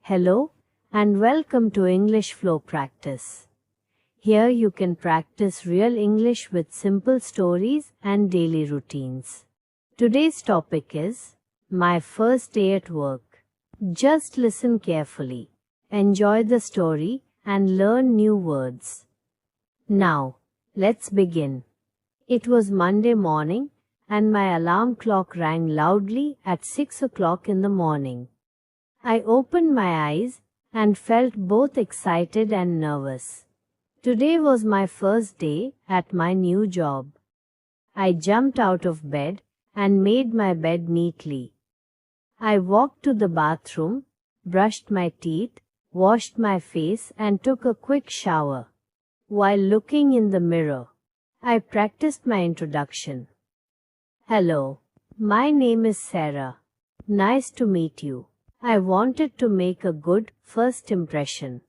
Hello and welcome to English Flow Practice. Here you can practice real English with simple stories and daily routines. Today's topic is my first day at work. Just listen carefully, enjoy the story and learn new words. Now, let's begin. It was Monday morning and my alarm clock rang loudly at 6 o'clock in the morning. I opened my eyes and felt both excited and nervous. Today was my first day at my new job. I jumped out of bed and made my bed neatly. I walked to the bathroom, brushed my teeth, washed my face and took a quick shower. While looking in the mirror, I practiced my introduction. Hello, my name is Sarah. Nice to meet you. I wanted to make a good first impression.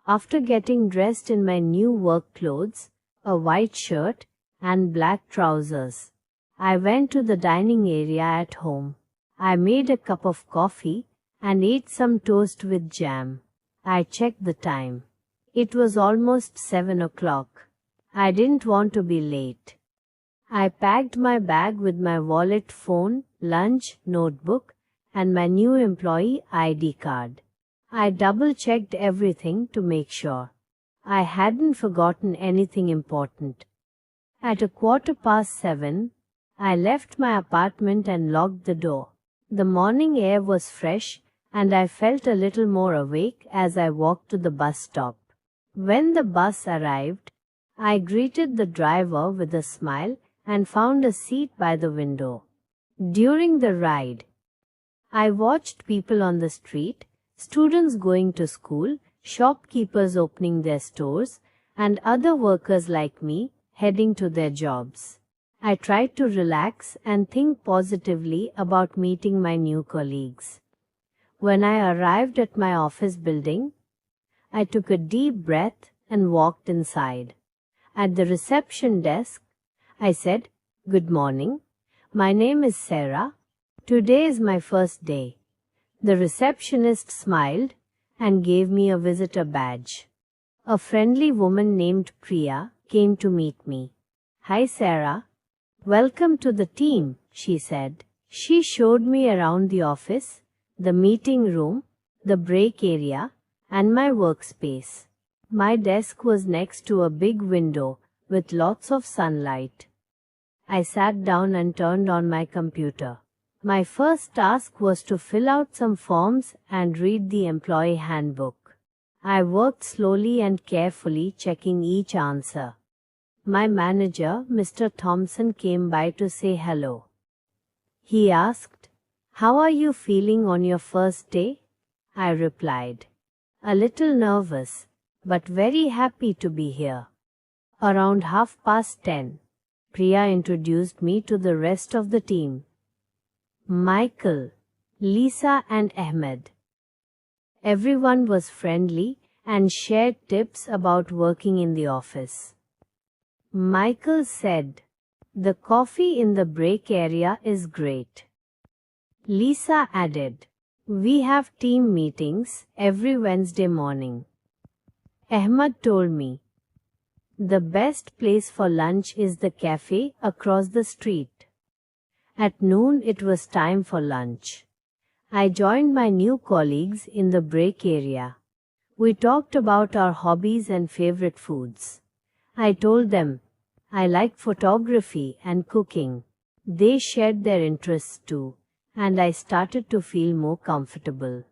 After getting dressed in my new work clothes, a white shirt and black trousers, I went to the dining area at home. I made a cup of coffee and ate some toast with jam. I checked the time. It was almost 7 o'clock. I didn't want to be late. I packed my bag with my wallet, phone, lunch, notebook, and my new employee ID card. I double-checked everything to make sure I hadn't forgotten anything important. At 7:15, I left my apartment and locked the door. The morning air was fresh and I felt a little more awake as I walked to the bus stop. When the bus arrived, I greeted the driver with a smile and found a seat by the window. During the ride, I watched people on the street, students going to school, shopkeepers opening their stores, and other workers like me heading to their jobs. I tried to relax and think positively about meeting my new colleagues. When I arrived at my office building, I took a deep breath and walked inside. At the reception desk, I said, "Good morning. My name is Sarah. Today is my first day." The receptionist smiled and gave me a visitor badge. A friendly woman named Priya came to meet me. "Hi Sarah. Welcome to the team," she said. She showed me around the office, the meeting room, the break area, and my workspace. My desk was next to a big window with lots of sunlight. I sat down and turned on my computer. My first task was to fill out some forms and read the employee handbook. I worked slowly and carefully, checking each answer. My manager, Mr. Thompson, came by to say hello. He asked, "How are you feeling on your first day?" I replied, "A little nervous, but very happy to be here." Around 10:30, Priya introduced me to the rest of the team. Michael, Lisa and Ahmed. Everyone was friendly and shared tips about working in the office. Michael said, "The coffee in the break area is great." Lisa added, "We have team meetings every Wednesday morning." Ahmed told me, "The best place for lunch is the cafe across the street." At noon it was time for lunch. I joined my new colleagues in the break area. We talked about our hobbies and favorite foods. I told them I like photography and cooking. They shared their interests too, and I started to feel more comfortable.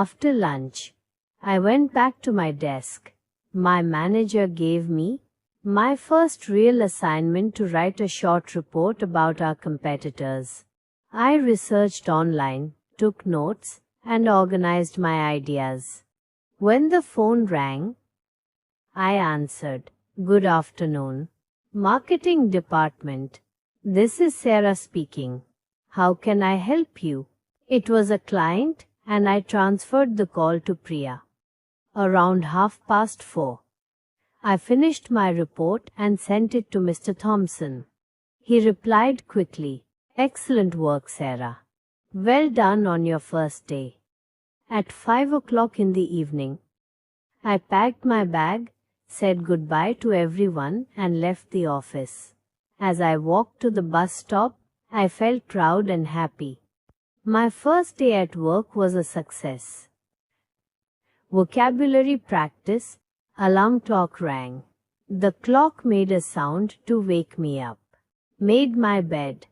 After lunch, I went back to my desk. My manager gave me my first real assignment to write a short report about our competitors. I researched online, took notes, and organized my ideas. When the phone rang, I answered. "Good afternoon. Marketing department. This is Sarah speaking. How can I help you?" It was a client, and I transferred the call to Priya. Around 4:30, I finished my report and sent it to Mr. Thompson. He replied quickly, "Excellent work, Sarah. Well done on your first day." At 5 o'clock in the evening, I packed my bag, said goodbye to everyone, and left the office. As I walked to the bus stop, I felt proud and happy. My first day at work was a success. Vocabulary practice. Alarm clock rang. The clock made a sound to wake me up. Made my bed.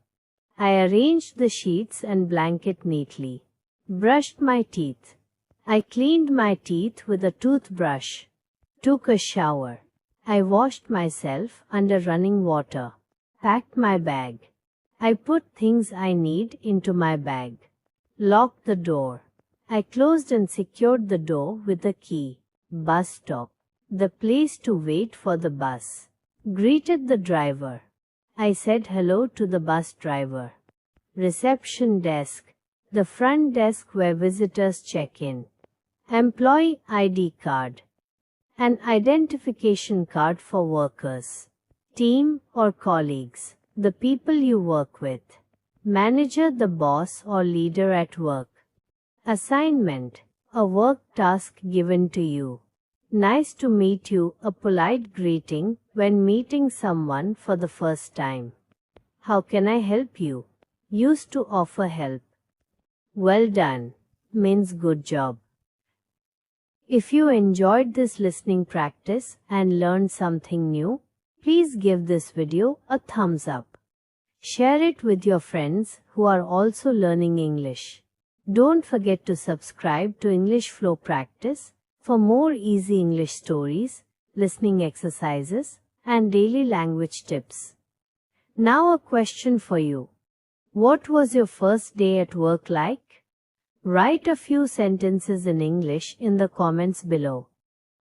I arranged the sheets and blanket neatly. Brushed my teeth. I cleaned my teeth with a toothbrush. Took a shower. I washed myself under running water. Packed my bag. I put things I need into my bag. Locked the door. I closed and secured the door with a key. Bus stop. The place to wait for the bus. Greeted the driver. I said hello to the bus driver. Reception desk. The front desk where visitors check in. Employee ID card. An identification card for workers. Team or colleagues. The people you work with. Manager, the boss or leader at work. Assignment. A work task given to you. Nice to meet you. A polite greeting when meeting someone for the first time. How can I help you? Used to offer help. Well done means good job. If you enjoyed this listening practice and learned something new, please give this video a thumbs up. Share it with your friends who are also learning English. Don't forget to subscribe to English Flow Practice for more easy English stories, listening exercises, and daily language tips. Now a question for you. What was your first day at work like? Write a few sentences in English in the comments below.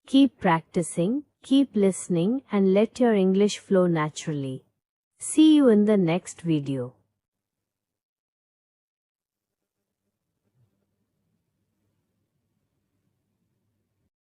Keep practicing, keep listening, and let your English flow naturally. See you in the next video.